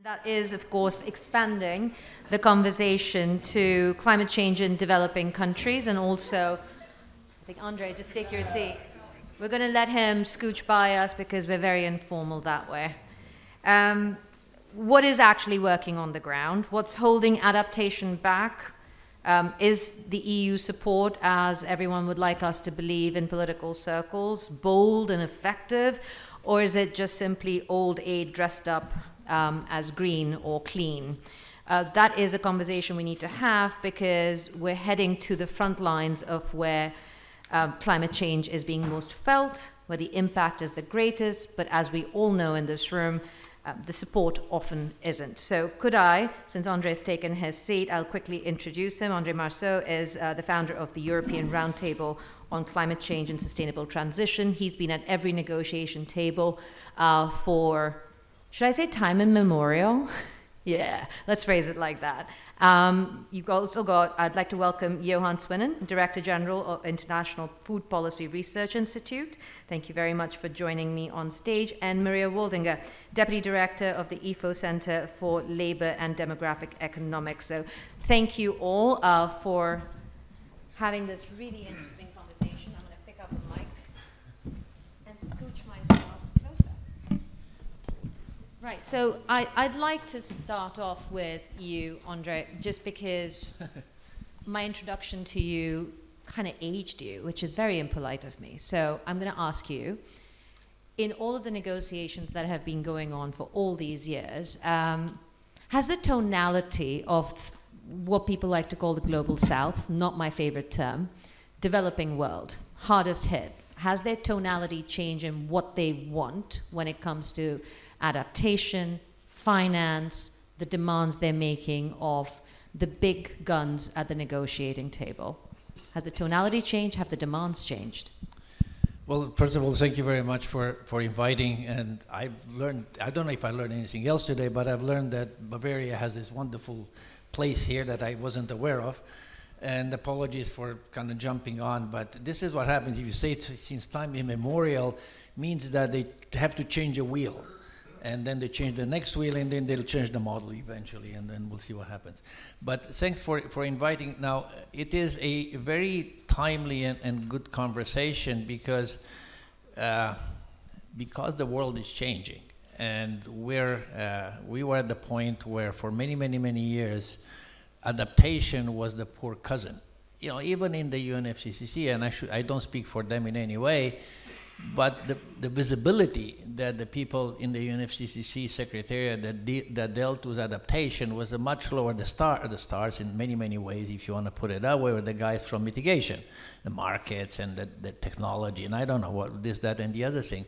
That is, of course, expanding the conversation to climate change in developing countries, and also, I think, Andrei, just take your seat. We're going to let him scooch by us because we're very informal that way. What is actually working on the ground? What's holding adaptation back? Is the EU support, as everyone would like us to believe in political circles, bold and effective? Or is it just simply old aid dressed up as green or clean? That is a conversation we need to have, because we're heading to the front lines of where climate change is being most felt, where the impact is the greatest, but as we all know in this room, the support often isn't. So could I, since Andrei's taken his seat, I'll quickly introduce him. Andrei Marcu is the founder of the European Roundtable on Climate Change and Sustainable Transition. He's been at every negotiation table for, should I say time immemorial? Yeah, let's phrase it like that. You've also got, I'd like to welcome Johan Swinnen, Director General of International Food Policy Research Institute. Thank you very much for joining me on stage. And Maria Waldinger, Deputy Director of the IFO Center for Labor and Demographic Economics. So thank you all for having this really interesting conversation. I'm going to pick up the mic and scooch myself closer. Right, so I'd like to start off with you, Andrei, just because my introduction to you kind of aged you, which is very impolite of me. So I'm going to ask you, in all of the negotiations that have been going on for all these years, has the tonality of what people like to call the global south, not my favorite term, developing world, hardest hit, has their tonality changed in what they want when it comes to adaptation, finance, the demands they're making of the big guns at the negotiating table? Has the tonality changed? Have the demands changed? Well, first of all, thank you very much for inviting. And I've learned, I don't know if I learned anything else today, but I've learned that Bavaria has this wonderful place here that I wasn't aware of. And apologies for kind of jumping on, but this is what happens if you say it's since time immemorial, means that they have to change a wheel. And then they change the next wheel, and then they'll change the model eventually, and then we'll see what happens. But thanks for inviting. Now, it is a very timely and good conversation because the world is changing. And we were at the point where for many, many, many years, adaptation was the poor cousin. You know, even in the UNFCCC, and I don't speak for them in any way, but the visibility that the people in the UNFCCC Secretariat that dealt with adaptation was a much lower. The stars in many, many ways, if you want to put it that way, were the guys from mitigation, the markets and the technology, and I don't know what this, that, and the other thing.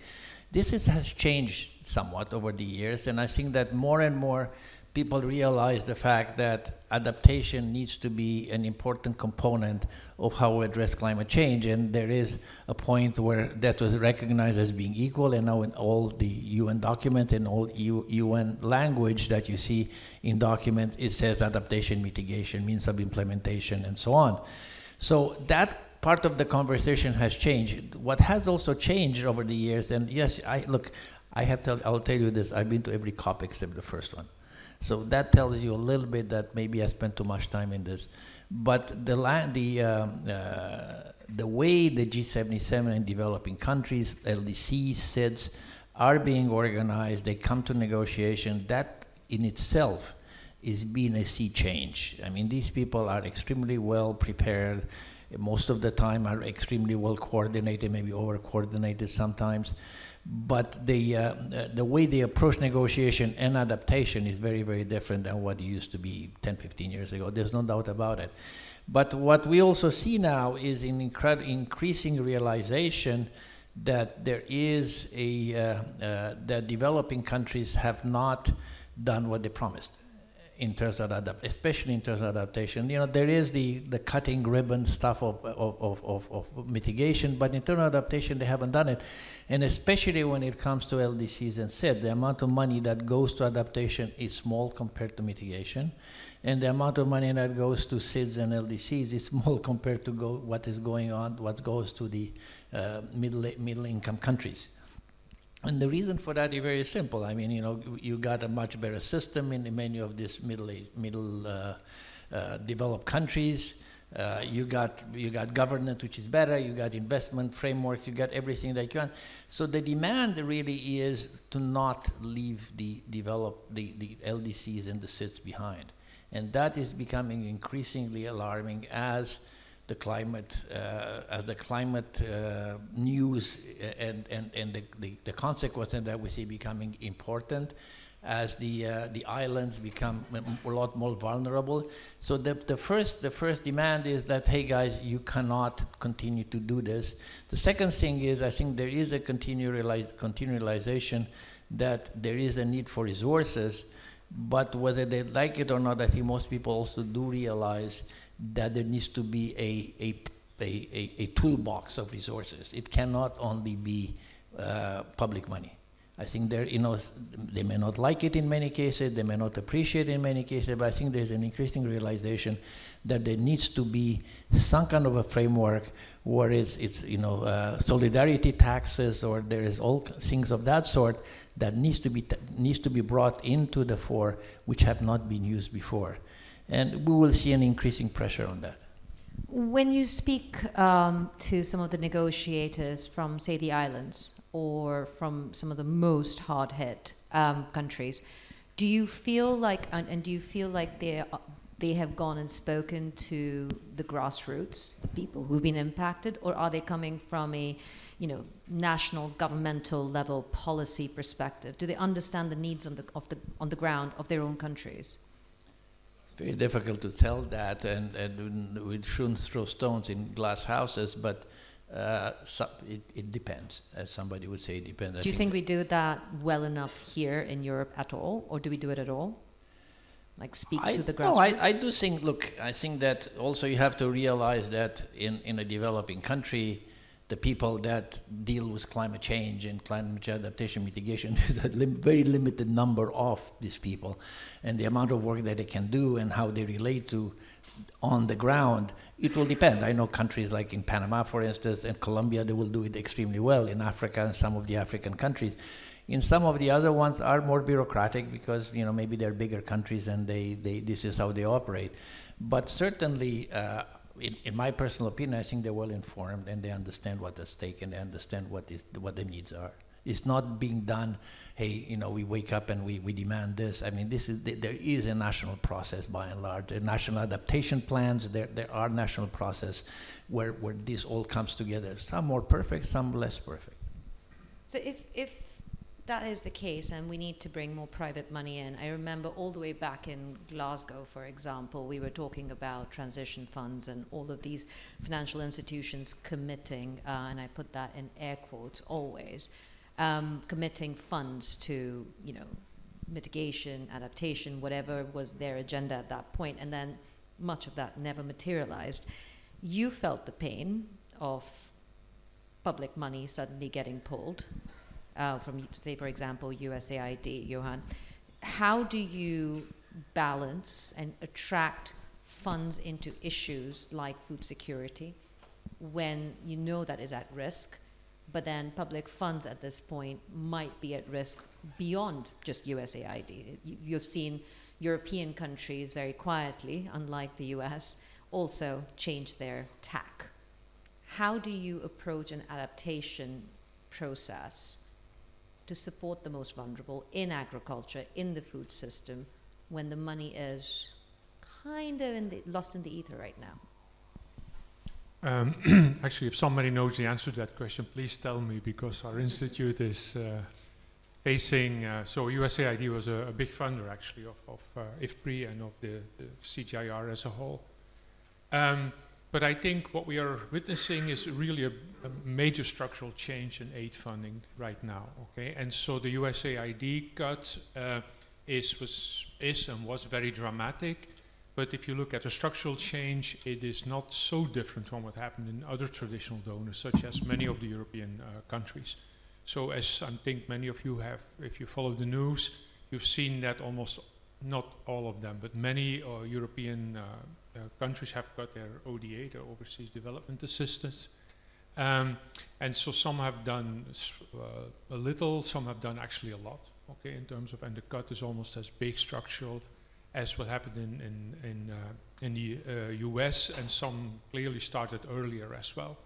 This has changed somewhat over the years, and I think that more and more people realize the fact that adaptation needs to be an important component of how we address climate change, and there is a point where that was recognized as being equal, and now in all the UN document and all UN language that you see in document, it says adaptation, mitigation, means of implementation, and so on. So that part of the conversation has changed. What has also changed over the years, and yes, I'll tell you this, I've been to every COP except the first one. So that tells you a little bit that maybe I spent too much time in this. But the way the G77 and developing countries, LDCs, SIDS, are being organized, they come to negotiation, that in itself is being a sea change. I mean, these people are extremely well prepared, most of the time are extremely well coordinated, maybe over-coordinated sometimes. But the way they approach negotiation and adaptation is very, very different than what it used to be 10, 15 years ago. There's no doubt about it. But what we also see now is an increasing realization that there is that developing countries have not done what they promised in terms of especially in terms of adaptation. You know, there is the cutting ribbon stuff of mitigation, but in terms of adaptation, they haven't done it. And especially when it comes to LDCs and SID, the amount of money that goes to adaptation is small compared to mitigation. And the amount of money that goes to SIDs and LDCs is small compared to what goes to the middle income countries. And the reason for that is very simple. I mean, you know, you got a much better system in many of these developed countries. You got governance which is better. You got investment frameworks. You got everything that you can. So the demand really is to not leave the LDCs and the SIDS behind, and that is becoming increasingly alarming as the climate news and the consequences that we see becoming important, as the islands become a lot more vulnerable. So the first demand is that, hey guys, you cannot continue to do this. The second thing is, I think there is a continualization that there is a need for resources, but whether they like it or not, I think most people also do realize that there needs to be a toolbox of resources. It cannot only be public money. I think there, you know, they may not like it in many cases, they may not appreciate it in many cases, but I think there's an increasing realization that there needs to be some kind of a framework where it's you know, solidarity taxes, or there is all things of that sort that needs to be brought into the fore, which have not been used before. And we will see an increasing pressure on that. When you speak to some of the negotiators from, say, the islands, or from some of the most hard-hit countries, do you feel like, and do you feel like they have gone and spoken to the grassroots, the people who've been impacted, or are they coming from a, you know, national governmental level policy perspective? Do they understand the needs on the ground of their own countries? Very difficult to tell that, and we shouldn't throw stones in glass houses, but it depends, as somebody would say, it depends. Do you think we do that well enough here in Europe at all, or do we do it at all? Like speak to the grassroots? No, I do think, look, I think that also you have to realize that in a developing country, the people that deal with climate change and climate change adaptation mitigation, there's a very limited number of these people, and the amount of work that they can do and how they relate to on the ground, it will depend. I know countries like in Panama, for instance, and Colombia, they will do it extremely well. In Africa and some of the African countries. In some of the other ones are more bureaucratic because, you know, maybe they're bigger countries and this is how they operate. But certainly, in my personal opinion, I think they're well informed and they understand what's at stake and they understand what the needs are. It's not being done, hey, you know, we wake up and we demand this. I mean, there is a national process by and large. There are national adaptation plans, there are national process where this all comes together. Some more perfect, some less perfect. So if that is the case and we need to bring more private money in, I remember all the way back in Glasgow, for example, we were talking about transition funds and all of these financial institutions committing, and I put that in air quotes always, committing funds to, you know, mitigation, adaptation, whatever was their agenda at that point, and then much of that never materialized. You felt the pain of public money suddenly getting pulled from, say, for example, USAID, Johan. How do you balance and attract funds into issues like food security when you know that is at risk, but then public funds at this point might be at risk beyond just USAID? You've seen European countries very quietly, unlike the US, also change their tack. How do you approach an adaptation process to support the most vulnerable in agriculture, in the food system, when the money is kind of lost in the ether right now? Actually, if somebody knows the answer to that question, please tell me, because our institute is facing, so USAID was a big funder actually of IFPRI and of the CGIR as a whole. But I think what we are witnessing is really a major structural change in aid funding right now, okay? And so the USAID cut is and was very dramatic, but if you look at the structural change, it is not so different from what happened in other traditional donors, such as many of the European countries. So as I think many of you have, if you follow the news, you've seen that almost, not all of them, but many European countries have got their ODA, their Overseas Development Assistance. And so some have done a little, some have done actually a lot, okay, in terms of, and the cut is almost as big structural as what happened in the US, and some clearly started earlier as well.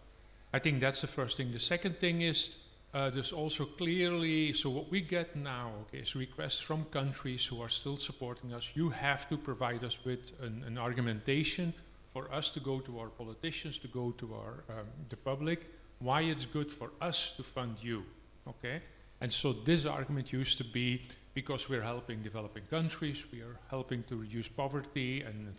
I think that's the first thing. The second thing is there's also clearly, so what we get now, okay, is requests from countries who are still supporting us. You have to provide us with an argumentation for us to go to our politicians, to go to our the public, why it's good for us to fund you, okay? And so this argument used to be because we're helping developing countries, we are helping to reduce poverty and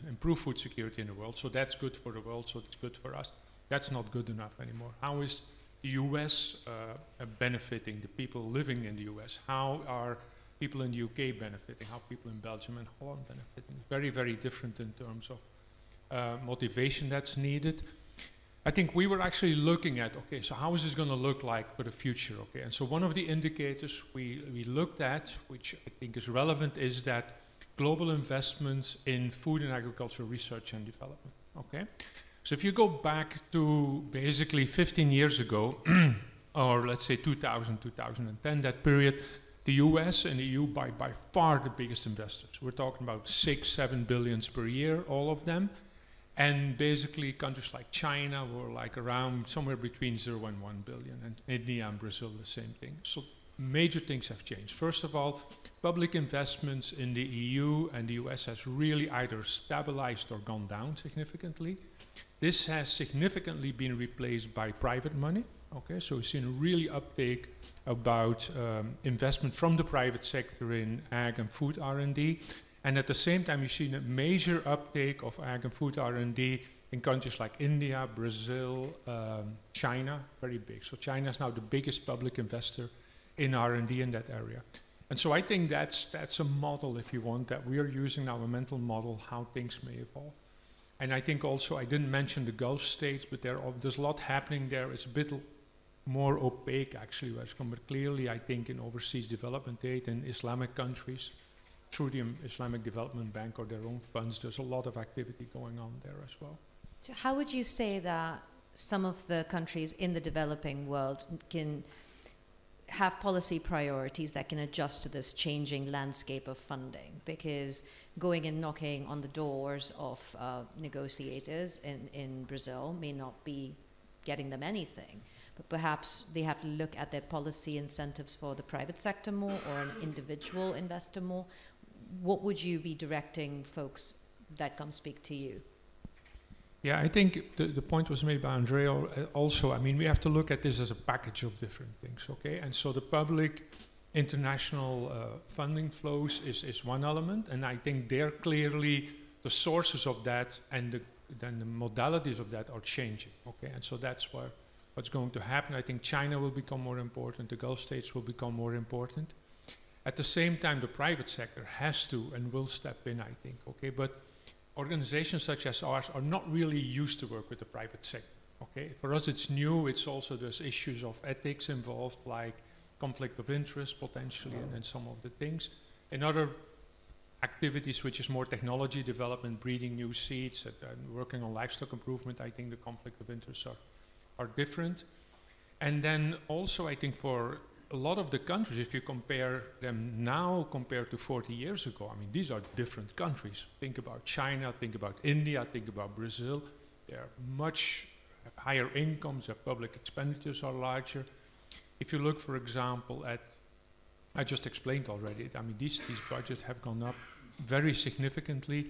improve food security in the world, so that's good for the world, so it's good for us. That's not good enough anymore. How is the US benefiting, the people living in the US? How are people in the UK benefiting? How are people in Belgium and Holland benefiting? Very, very different in terms of motivation that's needed. I think we were actually looking at, okay, so how is this going to look like for the future, okay? And so one of the indicators we looked at, which I think is relevant, is that global investments in food and agricultural research and development, okay? So if you go back to basically 15 years ago, or let's say 2000, 2010, that period, the US and the EU by far the biggest investors. We're talking about 6-7 billions per year, all of them. And basically countries like China were like around somewhere between 0 and 1 billion, and India and Brazil the same thing. So major things have changed. First of all, public investments in the EU and the US has really either stabilized or gone down significantly. This has significantly been replaced by private money. Okay, so we've seen a really uptake about investment from the private sector in ag and food R&D. And at the same time, you've seen a major uptake of ag and food R&D in countries like India, Brazil, China, very big. So China is now the biggest public investor in R&D in that area. And so I think that's a model, if you want, that we are using now, a mental model, how things may evolve. And I think also, I didn't mention the Gulf states, but there's a lot happening there. It's a bit more opaque, actually, but clearly, I think, in overseas development aid in Islamic countries, through the Islamic Development Bank or their own funds, there's a lot of activity going on there as well. So how would you say that some of the countries in the developing world can have policy priorities that can adjust to this changing landscape of funding? Because going and knocking on the doors of negotiators in Brazil may not be getting them anything, but perhaps they have to look at their policy incentives for the private sector more, or an individual investor more. What would you be directing folks that come speak to you? Yeah, I think the point was made by Andrei also. I mean, we have to look at this as a package of different things, okay? And so the public international funding flows is one element, and I think they're clearly the sources of that and then the modalities of that are changing, okay? And so that's what's going to happen. I think China will become more important, the Gulf states will become more important. At the same time, the private sector has to and will step in, I think, okay? But organizations such as ours are not really used to work with the private sector, okay? For us, it's new. It's also, there's issues of ethics involved, like conflict of interest, potentially, and some of the things. In other activities, which is more technology development, breeding new seeds, and working on livestock improvement, I think the conflict of interests are different. And then also, I think for a lot of the countries, if you compare them now compared to 40 years ago, I mean, these are different countries. Think about China, think about India, think about Brazil. They're much higher incomes, their public expenditures are larger. If you look, for example, at, I just explained already, I mean, these budgets have gone up very significantly.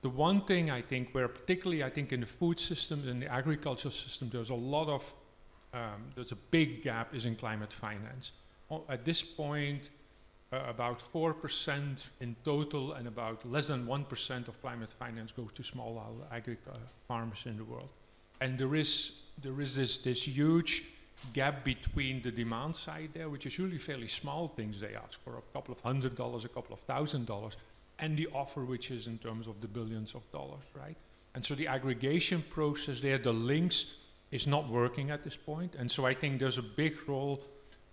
The one thing I think where particularly, I think in the food system, in the agricultural system, there's a lot of there's a big gap is in climate finance. At this point, about 4% in total and about less than 1% of climate finance goes to small farmers in the world. And there is this huge gap between the demand side there, which is usually fairly small things they ask for, a couple of $100, a couple of $1,000, and the offer, which is in terms of the billions of dollars, right? And so the aggregation process there, the links, is not working at this point. And so I think there's a big role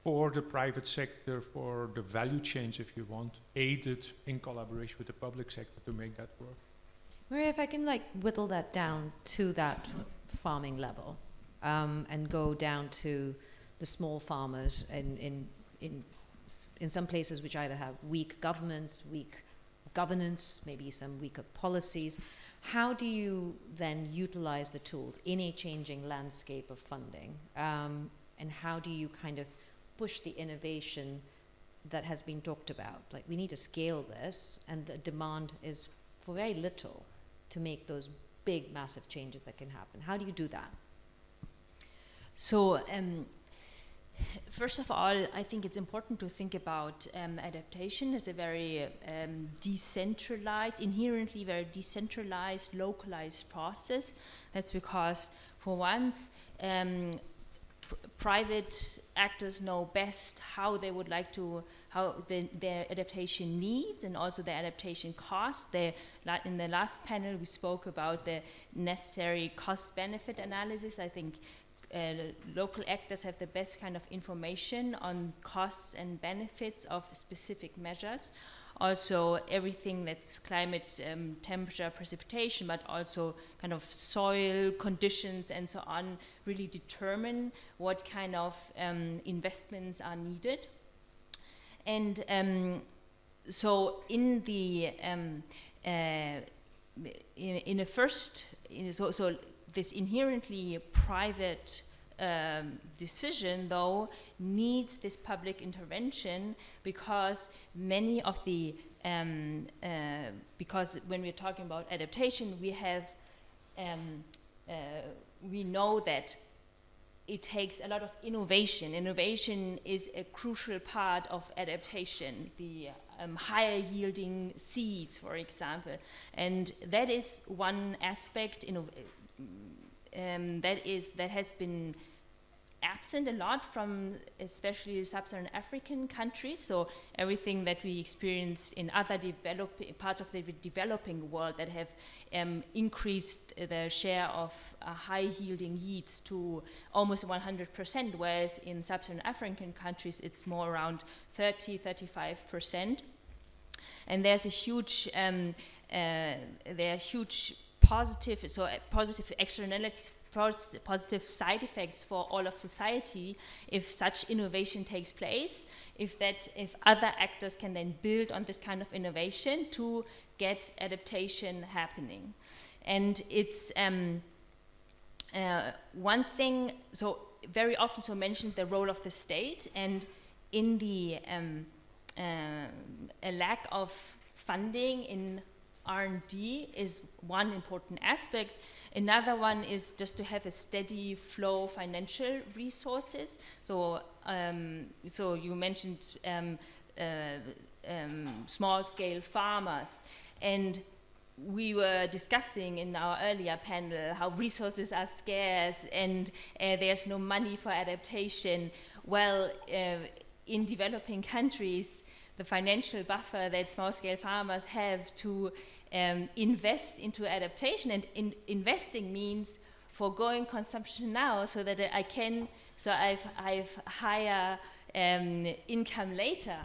for the private sector, for the value chains, if you want, aided in collaboration with the public sector to make that work. Maria, if I can like whittle that down to that farming level, and go down to the small farmers in some places which either have weak governments, weak governance, maybe some weaker policies. How do you then utilize the tools in a changing landscape of funding? And how do you kind of push the innovation that has been talked about? Like, we need to scale this, and the demand is for very little to make those big, massive changes that can happen. How do you do that? So, first of all, I think it's important to think about adaptation as a very decentralized, inherently very decentralized, localized process. That's because, for once, private actors know best how they would like to, how their adaptation needs and also their adaptation costs. In the last panel, we spoke about the necessary cost-benefit analysis. I think local actors have the best kind of information on costs and benefits of specific measures. Also, everything that's climate, temperature, precipitation, but also kind of soil conditions and so on, really determine what kind of investments are needed. And so in the so this inherently private decision, though, needs this public intervention, because many of the because when we're talking about adaptation, we have we know that it takes a lot of innovation. Innovation is a crucial part of adaptation. The higher yielding seeds, for example, and that is one aspect that has been absent a lot from especially sub-Saharan African countries. So everything that we experienced in other parts of the developing world that have increased the share of high-yielding yeasts to almost 100%, whereas in sub-Saharan African countries it's more around 30–35%. And there's a huge positive externalities, positive side effects for all of society if such innovation takes place, if other actors can then build on this kind of innovation to get adaptation happening. And it's one thing, so very often so mentioned the role of the state, and in the a lack of funding in R&D is one important aspect. Another one is just to have a steady flow of financial resources. So, so you mentioned small-scale farmers, and we were discussing in our earlier panel how resources are scarce and there's no money for adaptation. Well, in developing countries, the financial buffer that small-scale farmers have to invest into adaptation, and investing means foregoing consumption now so that I can, so I've higher income later,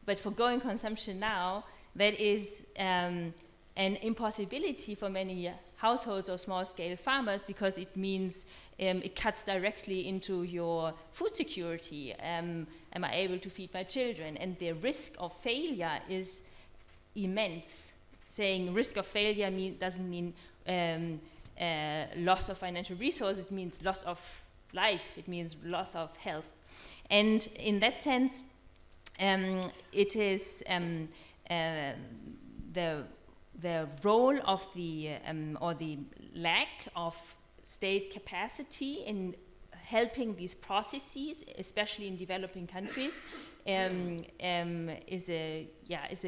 but foregoing consumption now, that is an impossibility for many households or small-scale farmers, because it means it cuts directly into your food security. Am I able to feed my children? And the risk of failure is immense. Saying risk of failure doesn't mean loss of financial resources, it means loss of life, it means loss of health. And in that sense, it is the role of the, or the lack of state capacity in helping these processes, especially in developing countries, is a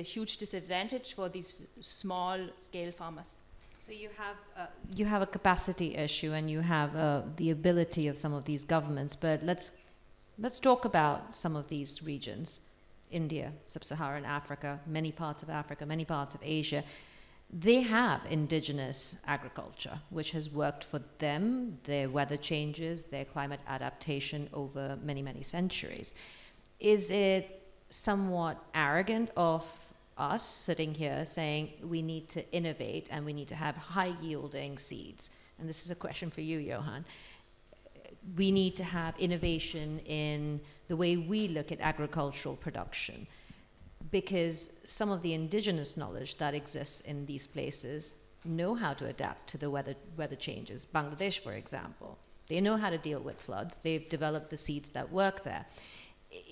huge disadvantage for these small-scale farmers. So you have a capacity issue, and you have the ability of some of these governments. But let's talk about some of these regions: India, Sub-Saharan Africa, many parts of Africa, many parts of Asia. They have indigenous agriculture, which has worked for them, their weather changes, their climate adaptation over many, many centuries. Is it somewhat arrogant of us sitting here saying we need to innovate and we need to have high-yielding seeds? And this is a question for you, Johan. we need to have innovation in the way we look at agricultural production, because some of the indigenous knowledge that exists in these places know how to adapt to the weather changes. Bangladesh, for example, they know how to deal with floods. They've developed the seeds that work there.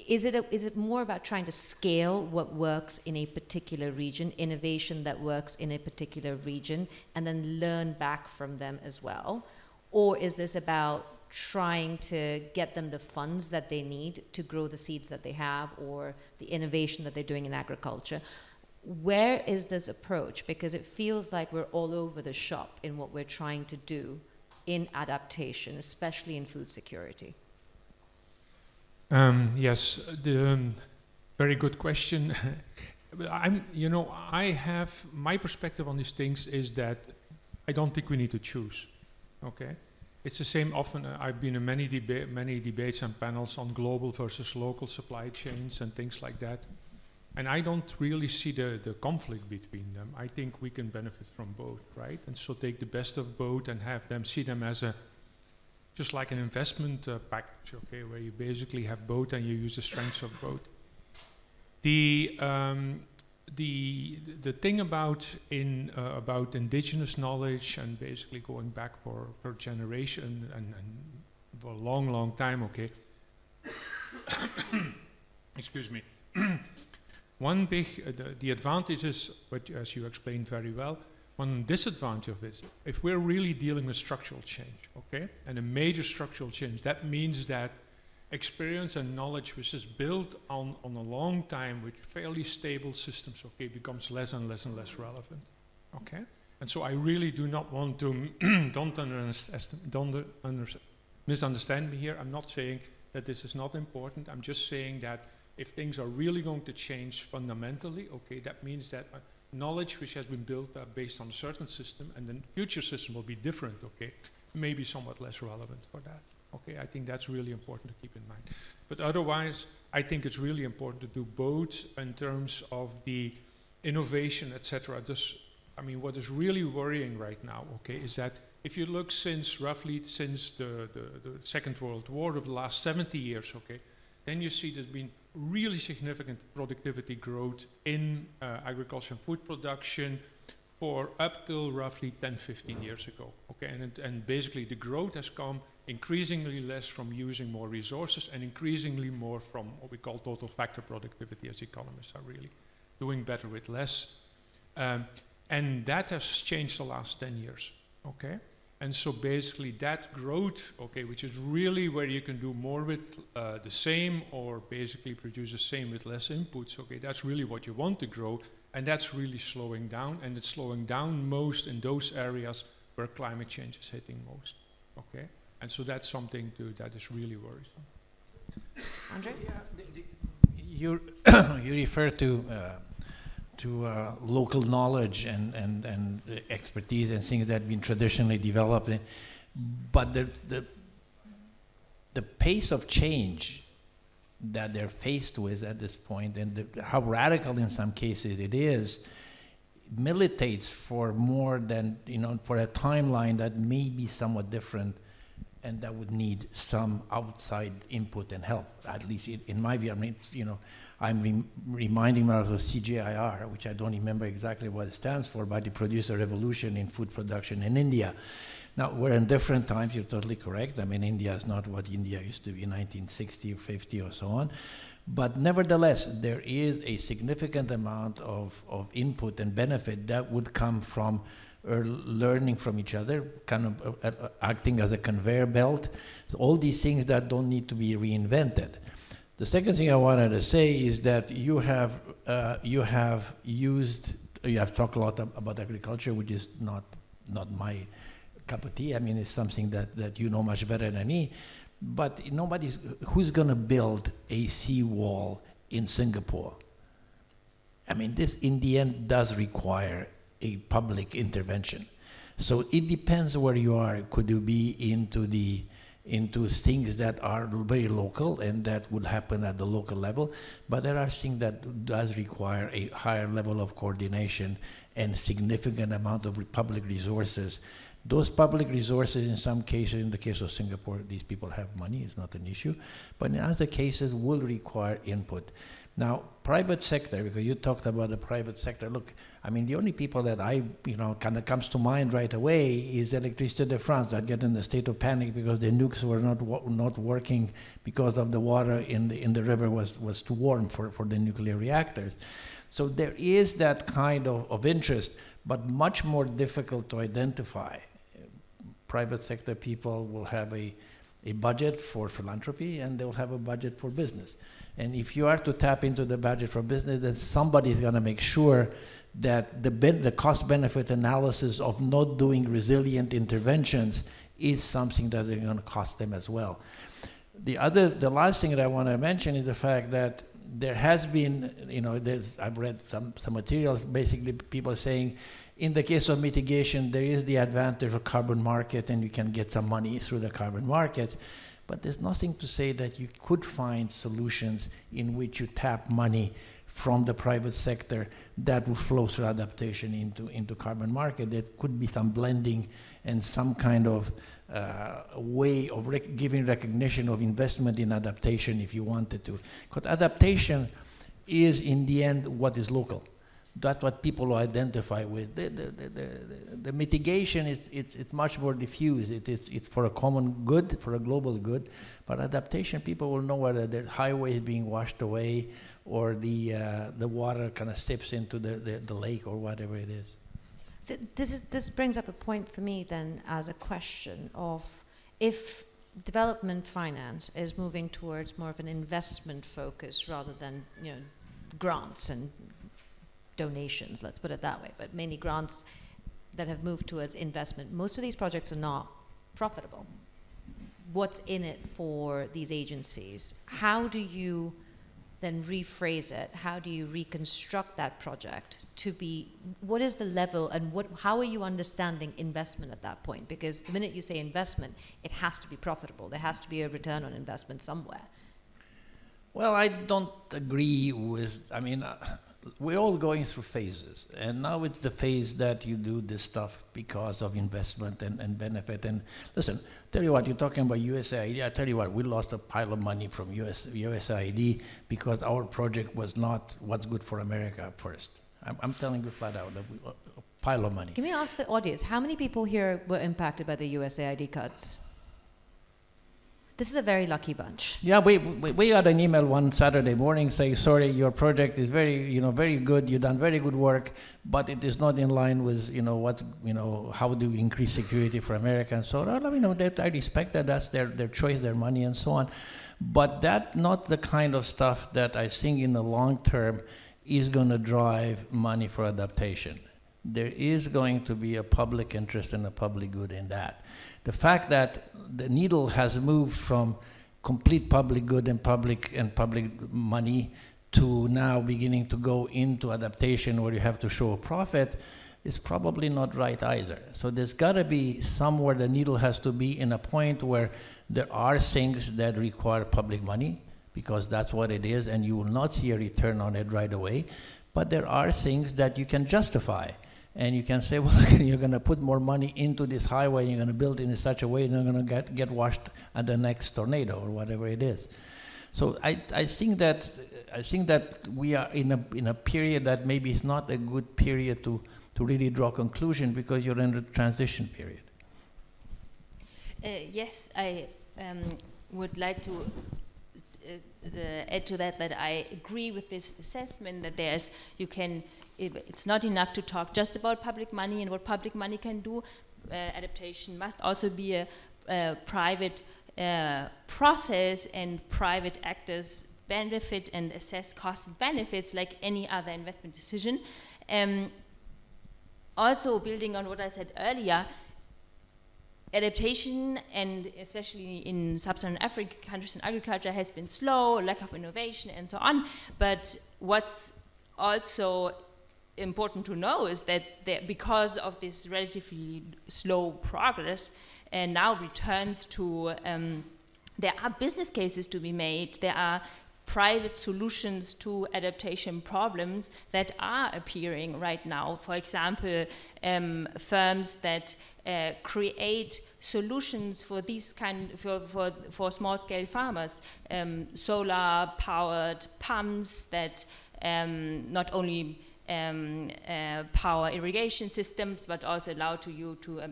Is it more about trying to scale what works in a particular region, innovation that works in a particular region, and then learn back from them as well? Or is this about trying to get them the funds that they need to grow the seeds that they have, or the innovation that they're doing in agriculture? Where is this approach? Because it feels like we're all over the shop in what we're trying to do in adaptation, especially in food security. Yes, very good question. I have, my perspective on these things is that I don't think we need to choose, okay? It's the same often, I've been in many debates and panels on global versus local supply chains and things like that. And I don't really see the conflict between them. I think we can benefit from both, right? And so take the best of both and have them, see them as just like an investment package, okay, where you basically have both and you use the strengths of both. The thing about indigenous knowledge and basically going back for generation and for a long time, okay. Excuse me. One big, the advantage is, but as you explained very well, one disadvantage of this, if we're really dealing with structural change, okay, and a major structural change, that means that experience and knowledge which is built on a long time with fairly stable systems, okay, becomes less and less and less relevant, okay? And so I really do not want to, don't misunderstand me here. I'm not saying that this is not important. I'm just saying that if things are really going to change fundamentally, okay, that means that knowledge which has been built based on a certain system and the future system will be different, okay, may be somewhat less relevant for that. Okay, I think that's really important to keep in mind. But otherwise, I think it's really important to do both in terms of the innovation, etc. I mean, what is really worrying right now, okay, is that if you look roughly since the Second World War of the last 70 years, okay, then you see there's been really significant productivity growth in agriculture and food production for up till roughly 10, 15 years ago. Okay, and basically the growth has come increasingly less from using more resources and increasingly more from what we call total factor productivity, as economists are really doing better with less. And that has changed the last 10 years, okay? And so basically that growth, okay, which is really where you can do more with the same or basically produce the same with less inputs, okay, that's really what you want to grow, and that's really slowing down, and it's slowing down most in those areas where climate change is hitting most, okay? And so that's something that is really worrisome. Andrei? Yeah, you refer to local knowledge and expertise and things that have been traditionally developed, but the pace of change that they're faced with at this point, and how radical in some cases it is, militates for more than, for a timeline that may be somewhat different, and that would need some outside input and help, at least in my view. I mean, I'm reminding me of the CGIAR, which I don't remember exactly what it stands for, but it produced a revolution in food production in India. Now, we're in different times, you're totally correct. I mean, India is not what India used to be in 1960 or 50 or so on. But nevertheless, there is a significant amount of input and benefit that would come from learning from each other, kind of acting as a conveyor belt. So all these things that don't need to be reinvented. The second thing I wanted to say is that you have talked a lot about agriculture, which is not my cup of tea. I mean, it's something that you know much better than me. But who's going to build a seawall in Singapore? I mean, this in the end does require a public intervention. So it depends where you are. Could you be into things that are very local and that would happen at the local level? But there are things that does require a higher level of coordination and significant amount of public resources Those public resources, in some cases, in the case of Singapore, these people have money, it's not an issue, but in other cases will require input. Now, private sector, because you talked about the private sector, look, I mean, the only people that kind of comes to mind right away is Electricité de France that get in a state of panic because their nukes were not working because of the water in the river was too warm for the nuclear reactors. So there is that kind of interest, but much more difficult to identify. Private sector people will have a budget for philanthropy and they'll have a budget for business. And if you are to tap into the budget for business, then somebody's going to make sure that the cost-benefit analysis of not doing resilient interventions is something that they're going to cost them as well. The last thing that I want to mention is the fact that there has been, I've read some materials, basically people saying, in the case of mitigation, there is the advantage of carbon market and you can get some money through the carbon market, but there's nothing to say that you could find solutions in which you tap money from the private sector that will flow through adaptation into carbon market. There could be some blending and some kind of way of giving recognition of investment in adaptation if you wanted to. Because adaptation is, in the end, what is local. That's what people identify with. The mitigation it's much more diffuse. It's for a common good, for a global good. But adaptation, people will know whether the highway is being washed away or the water kind of sips into the lake or whatever it is. So this brings up a point for me then as a question of if development finance is moving towards more of an investment focus rather than grants and donations, let's put it that way, but mainly grants that have moved towards investment. Most of these projects are not profitable. What's in it for these agencies? How do you then rephrase it? How do you reconstruct that project to be, what is the level and how are you understanding investment at that point? Because the minute you say investment, it has to be profitable. There has to be a return on investment somewhere. Well, I don't agree with, we're all going through phases, and now it's the phase that you do this stuff because of investment and benefit. And listen, tell you what, you're talking about USAID. I tell you what, we lost a pile of money from USAID because our project was not what's good for America first. I'm telling you flat out, a pile of money. Can we ask the audience, how many people here were impacted by the USAID cuts? This is a very lucky bunch. Yeah, we got an email one Saturday morning saying, sorry, your project is very good, you've done very good work, but it is not in line with, how do we increase security for America and so on. I respect that, that's their choice, their money and so on. But that's not the kind of stuff that I think in the long term is going to drive money for adaptation. There is going to be a public interest and a public good in that. The fact that the needle has moved from complete public good and public money to now beginning to go into adaptation where you have to show a profit is probably not right either. So there's got to be somewhere the needle has to be in a point where there are things that require public money because that's what it is and you will not see a return on it right away. But there are things that you can justify. And you can say, well, you're going to put more money into this highway, and you're going to build it in such a way that you're going to get washed at the next tornado or whatever it is. So I think that we are in a period that maybe is not a good period to really draw conclusion because you're in a transition period. Yes, I would like to add to that I agree with this assessment that it's not enough to talk just about public money and what public money can do. Adaptation must also be a private process, and private actors benefit and assess costs and benefits like any other investment decision. Also, building on what I said earlier, adaptation, and especially in sub-Saharan African countries in agriculture, has been slow, lack of innovation and so on. But what's also important to know is that because of this relatively slow progress and now returns to, there are business cases to be made, there are private solutions to adaptation problems that are appearing right now. For example, firms that create solutions for these for small-scale farmers, solar-powered pumps that not only power irrigation systems, but also allow you to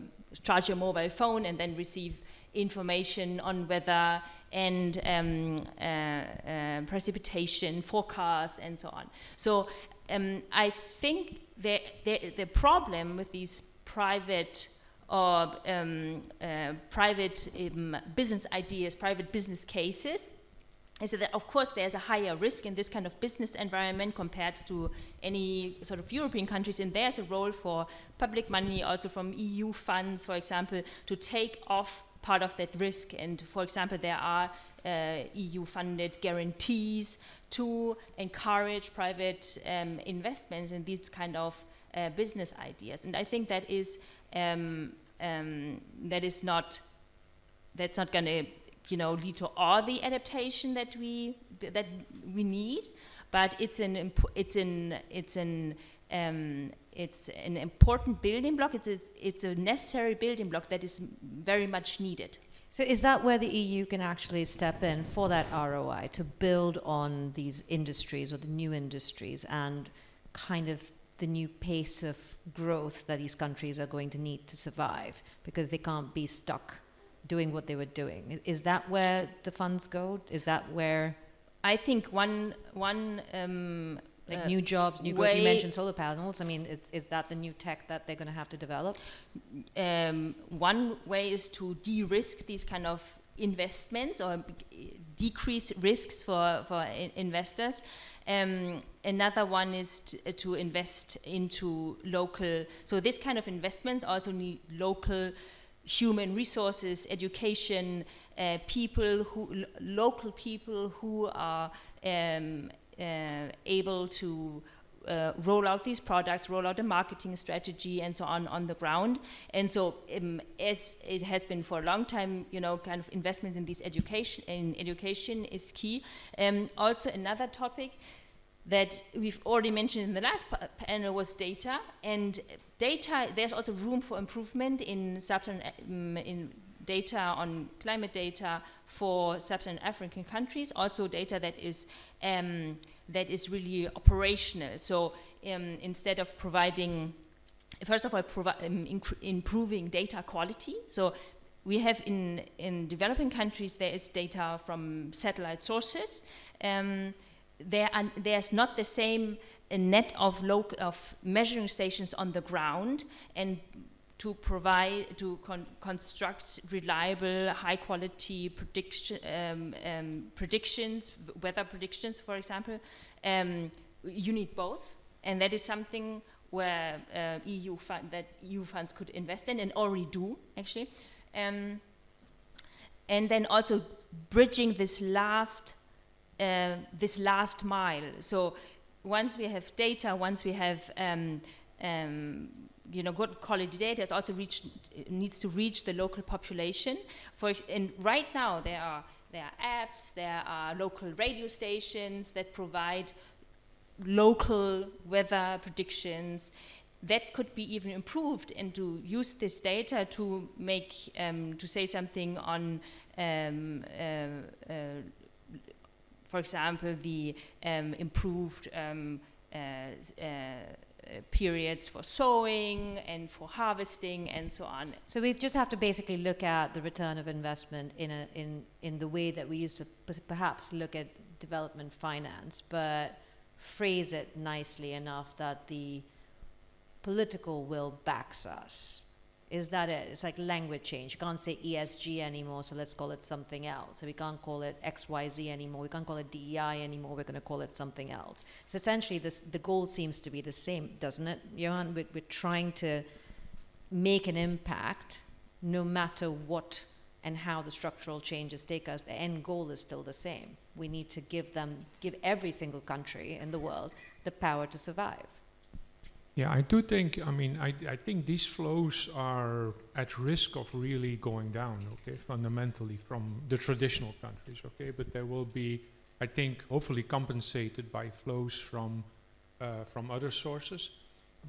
charge your mobile phone and then receive information on weather and precipitation forecasts and so on. So I think the problem with these private or private business ideas, private business cases, is that of course there's a higher risk in this kind of business environment compared to any sort of European countries, and there's a role for public money, also from EU funds, for example, to take off part of that risk. And for example, there are EU-funded guarantees to encourage private investments in these kind of business ideas. And I think that's not going to lead to all the adaptation that we need, but it's an important building block. It's a necessary building block that is very much needed. So is that where the EU can actually step in for that ROI, to build on these industries or the new industries and kind of the new pace of growth that these countries are going to need to survive, because they can't be stuck doing what they were doing? Is that where the funds go? Is that where... I think one like new jobs, new growth. You mentioned solar panels. I mean, is that the new tech that they're going to have to develop? One way is to de-risk these kind of investments or decrease risks for investors. Another one is to invest into local. So this kind of investments also need local human resources, education, local people who are able to roll out these products, roll out a marketing strategy and so on the ground. And so as it has been for a long time, kind of investment in this education is key. Also another topic that we've already mentioned in the last panel was data. And data, there's also room for improvement in data on climate data for sub-Saharan African countries, also data that is really operational. So instead of providing, first of all, improving data quality. So we have in developing countries, there is data from satellite sources. There's not the same net of measuring stations on the ground, and to construct reliable, high-quality predictions, weather predictions, for example, you need both, and that is something where EU funds could invest in and already do, actually, and then also bridging this last mile. So once we have data, once we have good quality data, it also needs to reach the local population. And right now there are apps, there are local radio stations that provide local weather predictions that could be even improved, and to use this data to make to say something on for example, the improved periods for sowing and for harvesting and so on. So we just have to basically look at the return of investment in the way that we used to perhaps look at development finance, but phrase it nicely enough that the political will backs us. Is that it? It's like language change. You can't say ESG anymore, so let's call it something else. So we can't call it XYZ anymore. We can't call it DEI anymore. We're going to call it something else. So essentially, the goal seems to be the same, doesn't it, Johan? We're trying to make an impact, no matter what and how the structural changes take us. The end goal is still the same. We need to give every single country in the world the power to survive. Yeah, I do think, I think these flows are at risk of really going down, okay, fundamentally from the traditional countries, okay, but there will be I think, hopefully compensated by flows from other sources.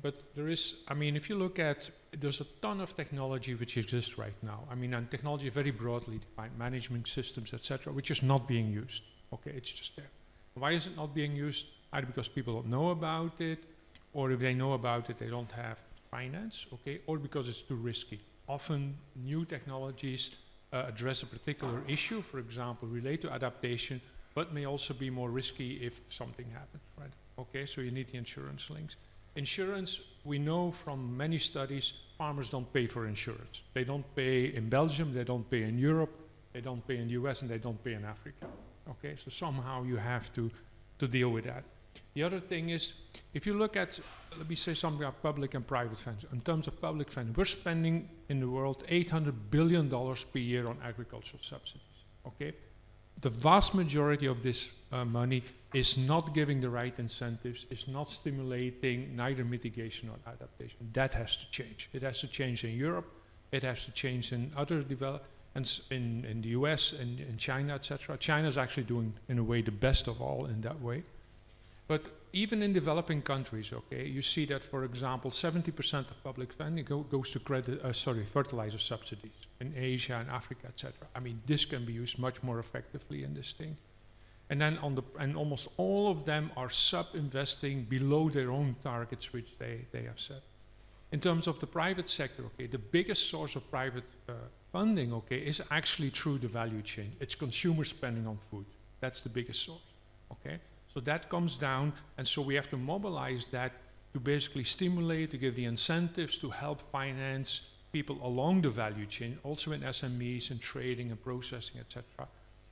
But there is, I mean, if you look at, there's a ton of technology which exists right now. I mean, and technology very broadly defined, management systems, etc., which is not being used. Okay, it's just there. Why is it not being used? Either because people don't know about it, or if they know about it, they don't have finance, okay, or because it's too risky. Often new technologies address a particular issue, for example, relate to adaptation, but may also be more risky if something happens, right? Okay, so you need the insurance links. Insurance, we know from many studies, farmers don't pay for insurance. They don't pay in Belgium, they don't pay in Europe, they don't pay in the US, and they don't pay in Africa. Okay, so somehow you have to deal with that. The other thing is, if you look at, let me say something about public and private funding. In terms of public funding, we're spending in the world $800 billion per year on agricultural subsidies, okay? The vast majority of this money is not giving the right incentives, is not stimulating neither mitigation or adaptation. That has to change. It has to change in Europe, it has to change in other developments, in the US and in China, etc. China is actually doing, in a way, the best of all in that way. But even in developing countries, okay, you see that, for example, 70% of public funding goes to fertilizer subsidies in Asia and Africa, etc. I mean, this can be used much more effectively in this thing. And then and almost all of them are sub-investing below their own targets, which they have set. In terms of the private sector, okay, the biggest source of private funding, okay, is actually through the value chain. It's consumer spending on food. That's the biggest source, okay? So that comes down, and so we have to mobilize that to basically stimulate, to give the incentives to help finance people along the value chain, also in SMEs and trading and processing, etc.,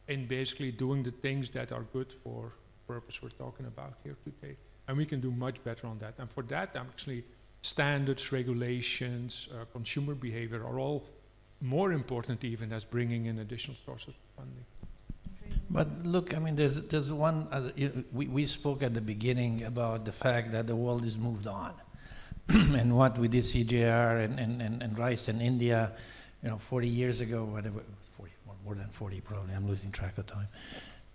and basically doing the things that are good for the purpose we're talking about here today. And we can do much better on that. And for that, actually, standards, regulations, consumer behavior are all more important even as bringing in additional sources of funding. But look, I mean, there's one, we spoke at the beginning about the fact that the world has moved on. And what we did CJR and rice in India, 40 years ago, whatever, it was 40, more than 40 probably, I'm losing track of time,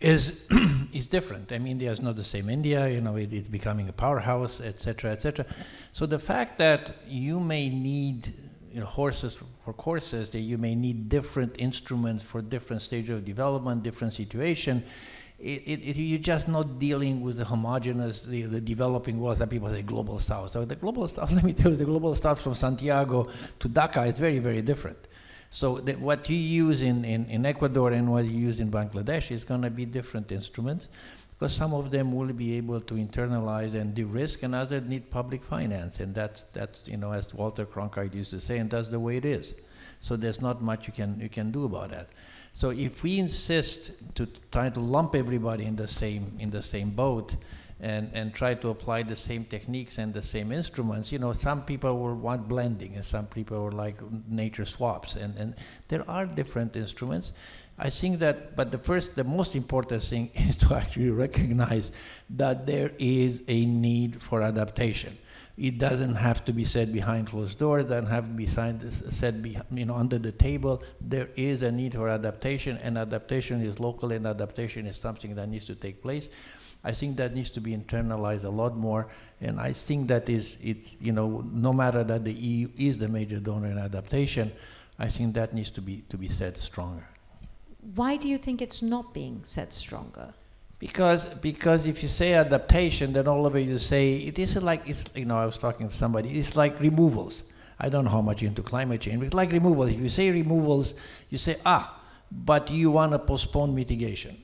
is different. I mean, India is not the same India, it's becoming a powerhouse, etc., etc. So the fact that you may need horses for courses, that you may need different instruments for different stages of development, different situation. You're just not dealing with the homogeneous, the developing world that people say global south. So the global south, let me tell you, the global south from Santiago to Dhaka is very, very different. So what you use in Ecuador and what you use in Bangladesh is going to be different instruments, because some of them will be able to internalize and de-risk, and others need public finance, and that's as Walter Cronkite used to say, and that's the way it is. So there's not much you can do about that. So if we insist to try to lump everybody in the same boat, and try to apply the same techniques and the same instruments, some people will want blending, and some people will like nature swaps, and there are different instruments. I think that, but the most important thing is to actually recognize that there is a need for adaptation. It doesn't have to be said behind closed doors, doesn't have to be said under the table. There is a need for adaptation, and adaptation is local, and adaptation is something that needs to take place. I think that needs to be internalized a lot more, and I think that no matter that the EU is the major donor in adaptation, I think that needs to be said stronger. Why do you think it's not being said stronger? Because if you say adaptation, then all of it you say, it isn't like, I was talking to somebody, it's like removals. I don't know how much into climate change, but it's like removals. If you say removals, you say, but you want to postpone mitigation.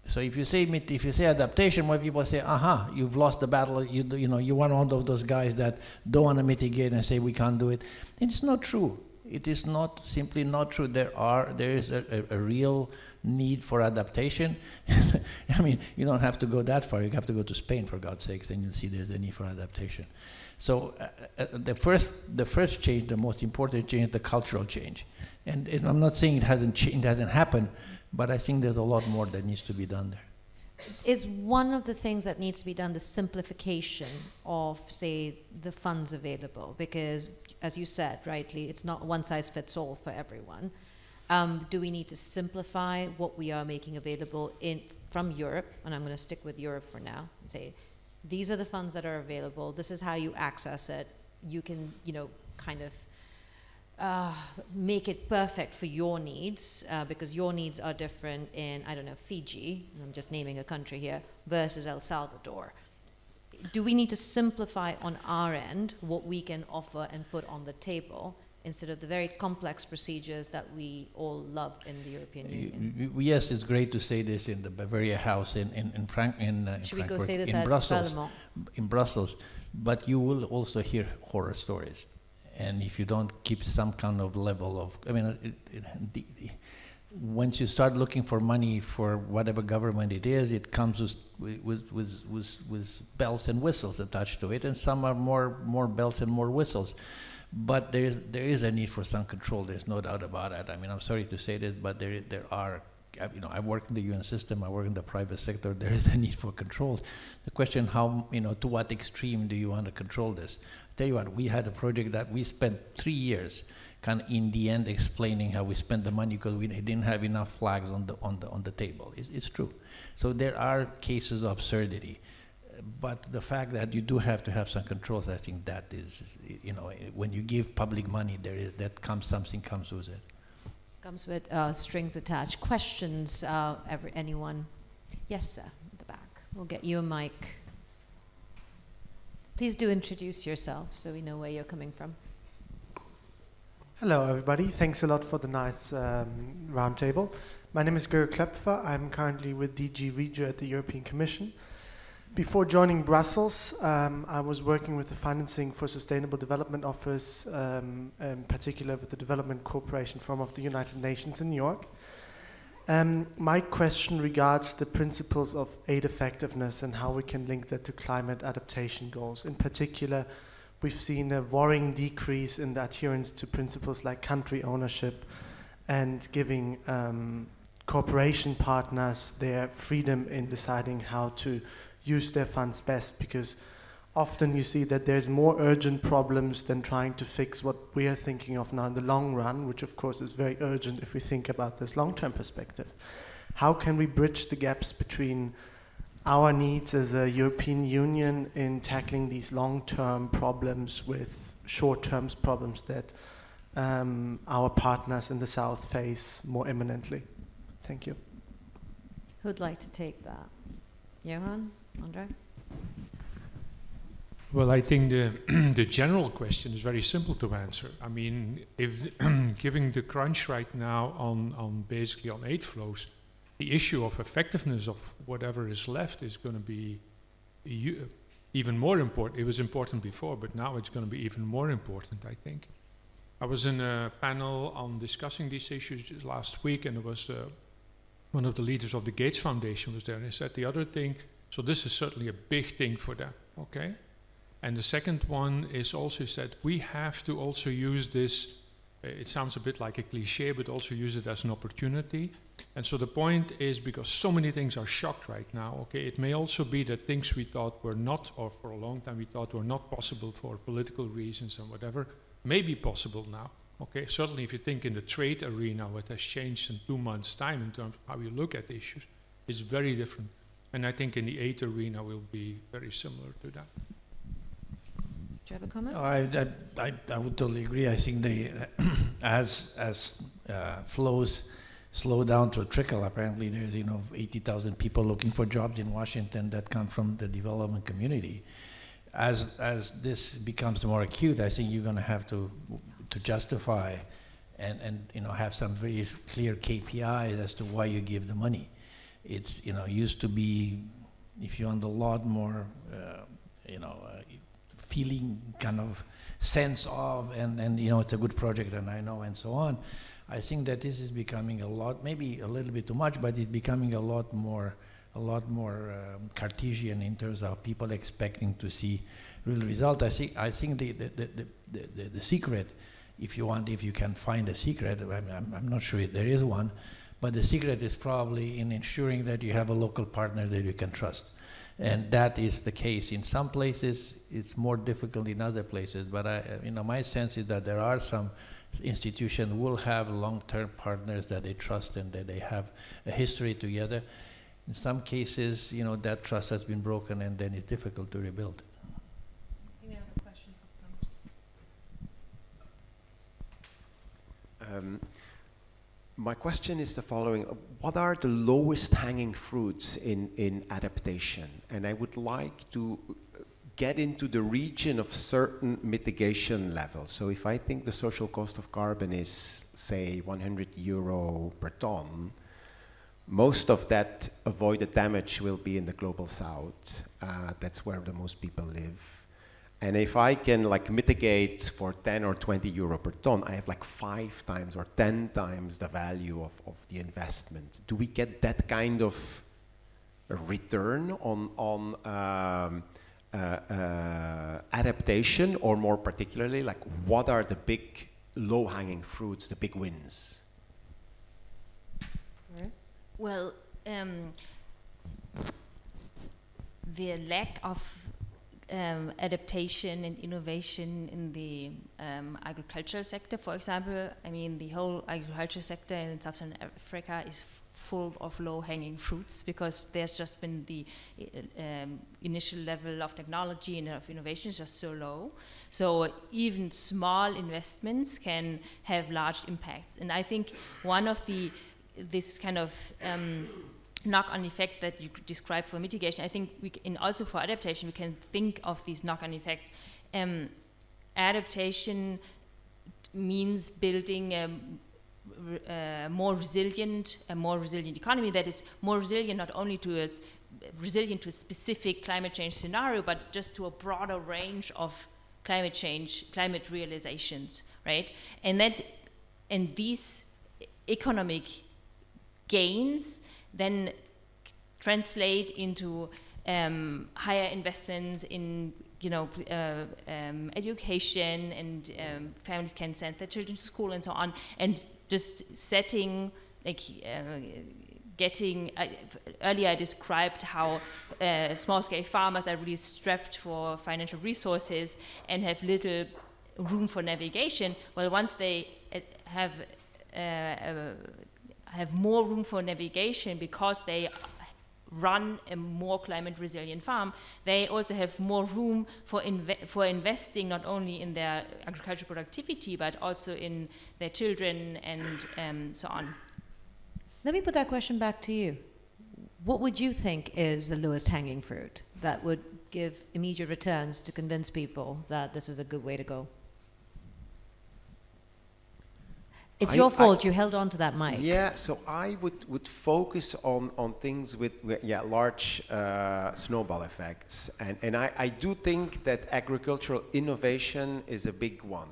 So if you say adaptation, when people say, you've lost the battle, you're one of those guys that don't want to mitigate and say we can't do it. And it's not true. It is simply not true. There is a real need for adaptation. I mean, you don't have to go that far. You have to go to Spain, for God's sakes, and you'll see there's a need for adaptation. So the first change, the most important change, is the cultural change. And I'm not saying it hasn't happened, but I think there's a lot more that needs to be done there. Is one of the things that needs to be done the simplification of, say, the funds available? Because, as you said rightly, it's not one size fits all for everyone. Do we need to simplify what we are making available from Europe? And I'm going to stick with Europe for now and say, these are the funds that are available. This is how you access it. You can, kind of make it perfect for your needs because your needs are different in, I don't know, Fiji, I'm just naming a country here, versus El Salvador. Do we need to simplify on our end what we can offer and put on the table instead of the very complex procedures that we all love in the European Union? Yes, it's great to say this in the Bavaria House in Frankfurt, Should we go say this at Brussels, Parlement? in Brussels, but you will also hear horror stories. And if you don't keep some kind of level of, once you start looking for money for whatever government it is, it comes with bells and whistles attached to it, and some are more bells and more whistles. But there is a need for some control. There's no doubt about it. I mean, I'm sorry to say this, but there are. I work in the UN system. I work in the private sector. There is a need for control. The question, how to what extreme do you want to control this? I tell you what, we had a project that we spent 3 years, kind of in the end explaining how we spent the money because we didn't have enough flags on the table. It's true. So there are cases of absurdity. But the fact that you do have to have some controls, I think that is, when you give public money, something comes with it. Comes with strings attached. Questions, anyone? Yes, sir, at the back. We'll get you a mic. Please do introduce yourself so we know where you're coming from. Hello, everybody. Thanks a lot for the nice roundtable. My name is Gerrit Klepfer. I'm currently with DG Regio at the European Commission. Before joining Brussels, I was working with the Financing for Sustainable Development Office, in particular with the Development Cooperation Forum of the United Nations in New York. My question regards the principles of aid effectiveness and how we can link that to climate adaptation goals. In particular, we've seen a worrying decrease in the adherence to principles like country ownership and giving cooperation partners their freedom in deciding how to use their funds best, because often you see that there's more urgent problems than trying to fix what we are thinking of now in the long run, which of course is very urgent if we think about this long-term perspective. How can we bridge the gaps between our needs as a European Union in tackling these long-term problems with short-term problems that our partners in the South face more imminently? Thank you. Who'd like to take that? Johan? Andrei? Well, I think the general question is very simple to answer. I mean, if giving the crunch right now on basically on aid flows, the issue of effectiveness of whatever is left is going to be even more important. It was important before, but now it's going to be even more important, I think. I was in a panel on discussing these issues just last week, and it was one of the leaders of the Gates Foundation was there, and he said the other thing. So this is certainly a big thing for them, okay? And the second one is also said, we have to also use this, it sounds a bit like a cliche, but also use it as an opportunity. And so the point is, because so many things are shocked right now, okay, it may also be that things we thought were not, or for a long time we thought were not possible for political reasons and whatever, may be possible now, okay? Certainly if you think in the trade arena, what has changed in 2 months' time in terms of how you look at issues, is very different. And I think in the aid arena will be very similar to that. Do you have a comment? I would totally agree. I think as flows slow down to a trickle, apparently there's 80,000 people looking for jobs in Washington that come from the development community. As this becomes more acute, I think you're going to have to justify and have some very clear KPIs as to why you give the money. It's used to be, if you want a lot more feeling kind of sense of and it's a good project and I know and so on. I think that this is becoming a lot, maybe a little bit too much, but it's becoming a lot more Cartesian in terms of people expecting to see real result. I think the secret, if you can find a secret, I'm not sure if there is one. But the secret is probably in ensuring that you have a local partner that you can trust. And that is the case. In some places, it's more difficult in other places. But my sense is that there are some institutions will have long-term partners that they trust and that they have a history together. In some cases, that trust has been broken, and then it's difficult to rebuild. I think I have a question from My question is the following. What are the lowest hanging fruits in adaptation? And I would like to get into the region of certain mitigation levels. So if I think the social cost of carbon is, say, €100 per ton, most of that avoided damage will be in the global south. That's where the most people live. And if I can mitigate for 10 or 20 euro per ton, I have 5 times or 10 times the value of the investment. Do we get that kind of a return on adaptation, or more particularly, what are the big low-hanging fruits, the big wins? Well, the lack of adaptation and innovation in the agricultural sector, for example. I mean, the whole agriculture sector in Sub-Saharan Africa is full of low-hanging fruits because there's just been the initial level of technology and of innovation is just so low. So even small investments can have large impacts. And I think one of this kind of knock-on effects that you describe for mitigation, I think also for adaptation, we can think of these knock-on effects. Adaptation means building a more resilient economy that is more resilient not only to resilient to a specific climate change scenario, but just to a broader range of climate realizations, right? And these economic gains then translate into higher investments in education, and families can send their children to school and so on, and just setting earlier I described how small-scale farmers are really strapped for financial resources and have little room for navigation. Well, once they have more room for navigation because they run a more climate resilient farm, they also have more room for investing not only in their agricultural productivity but also in their children and so on. Let me put that question back to you. What would you think is the lowest hanging fruit that would give immediate returns to convince people that this is a good way to go? It's your fault, you held on to that mic. Yeah, so I would focus on things with large snowball effects. And I do think that agricultural innovation is a big one,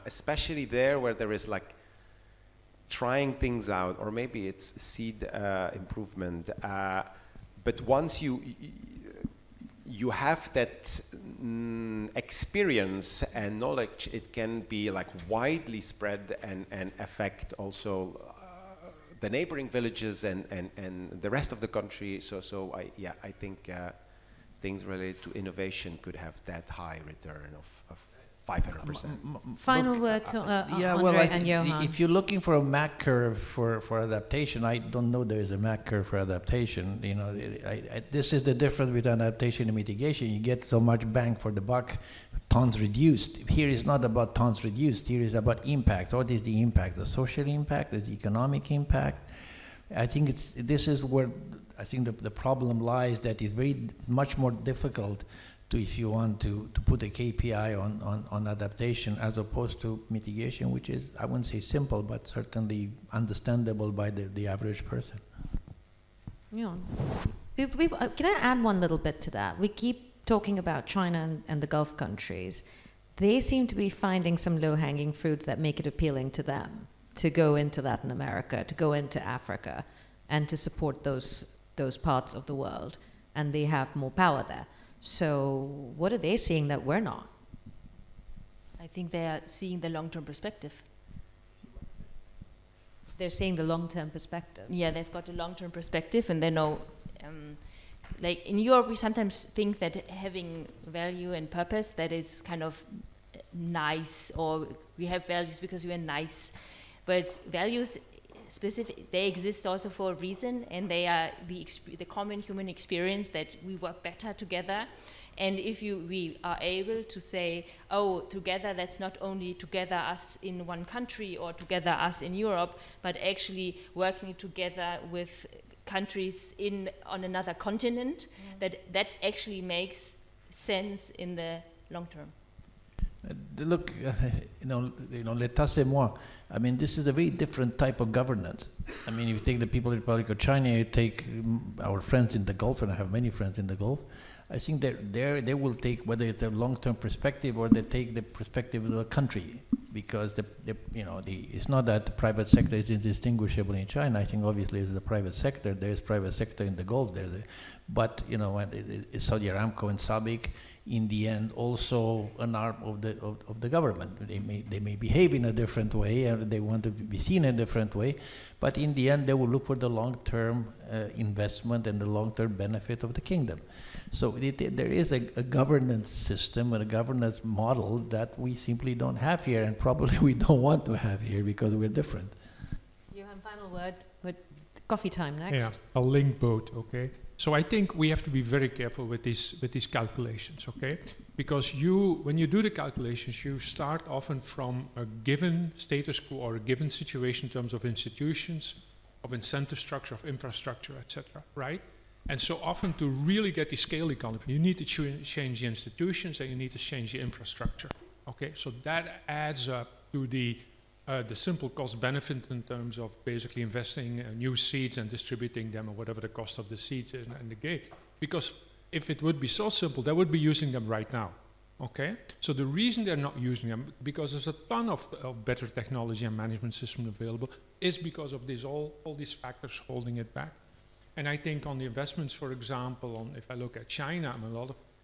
especially there where there is trying things out, or maybe it's seed improvement. But once you have that experience and knowledge, it can be widely spread and affect also the neighboring villages and the rest of the country. So I think things related to innovation could have that high return of 500%. Final word to Andrei and Johan. If you're looking for a Mach curve for adaptation, I don't know there is a Mach curve for adaptation. This is the difference with adaptation and mitigation. You get so much bang for the buck, tons reduced. Here is not about tons reduced. Here is about impact. What is the impact? The social impact, the economic impact. I think this is where I think the problem lies. That is much more difficult if you want to put a KPI on adaptation as opposed to mitigation, which is, I wouldn't say simple, but certainly understandable by the average person. Yeah. Can I add one little bit to that? We keep talking about China and the Gulf countries. They seem to be finding some low-hanging fruits that make it appealing to them to go into Latin America, to go into Africa, and to support those parts of the world. And they have more power there. So what are they seeing that we're not? I think they are seeing the long-term perspective. They're seeing the long-term perspective. Yeah, they've got a long-term perspective, and they know like in Europe, we sometimes think that having value and purpose, that is kind of nice, or we have values because we are nice. But values specific, they exist also for a reason, and they are the common human experience that we work better together. And if we are able to say, oh, together, that's not only together us in one country or together us in Europe, but actually working together with countries on another continent, that actually makes sense in the long term. Look, l'État c'est moi. I mean, this is a very different type of governance. I mean, if you take the People's Republic of China, you take our friends in the Gulf, and I have many friends in the Gulf, I think they will take, whether it's a long-term perspective or they take the perspective of the country, because it's not that the private sector is indistinguishable in China. I think obviously it's the private sector. There is private sector in the Gulf. But it's Saudi Aramco and SABIC, in the end, also an arm of the government. They may behave in a different way, and they want to be seen in a different way, but in the end, they will look for the long-term investment and the long-term benefit of the kingdom. So there is a governance system and a governance model that we simply don't have here, and probably we don't want to have here because we're different. Johan, final word. Coffee time next. Yeah, I'll link both, okay? So I think we have to be very careful with these calculations, okay? Because when you do the calculations, you start often from a given status quo or a given situation in terms of institutions, of incentive structure, of infrastructure, etc., right? And so often to really get the scale economy, you need to change the institutions and you need to change the infrastructure, okay? So that adds up to the simple cost benefit in terms of basically investing new seeds and distributing them, or whatever the cost of the seeds is and the gate. Because if it would be so simple, they would be using them right now, okay? So the reason they're not using them, because there's a ton of better technology and management system available, is because of all these factors holding it back. And I think on the investments, for example, if I look at China,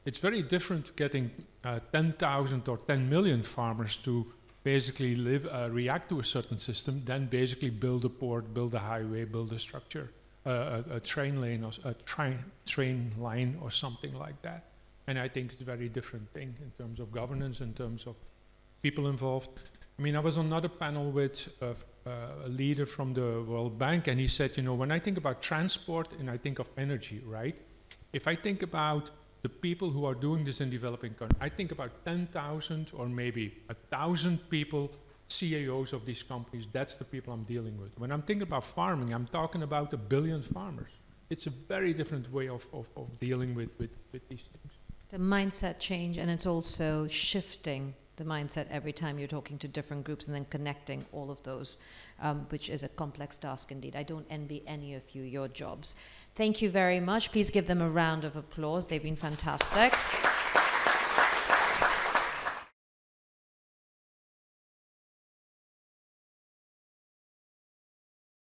it's very different getting 10,000 or 10 million farmers to basically react to a certain system, then basically build a port, build a highway, build a structure, a train lane or a train line or something like that. And I think it's a very different thing in terms of governance, in terms of people involved. I mean, I was on another panel with a leader from the World Bank, and he said, when I think about transport and I think of energy, right? If I think about the people who are doing this in developing countries, I think about 10,000 or maybe 1,000 people, CEOs of these companies. That's the people I'm dealing with. When I'm thinking about farming, I'm talking about 1 billion farmers. It's a very different way of dealing with these things. It's a mindset change, and it's also shifting the mindset every time you're talking to different groups and then connecting all of those, which is a complex task indeed. I don't envy any of you your jobs. Thank you very much. Please give them a round of applause. They've been fantastic.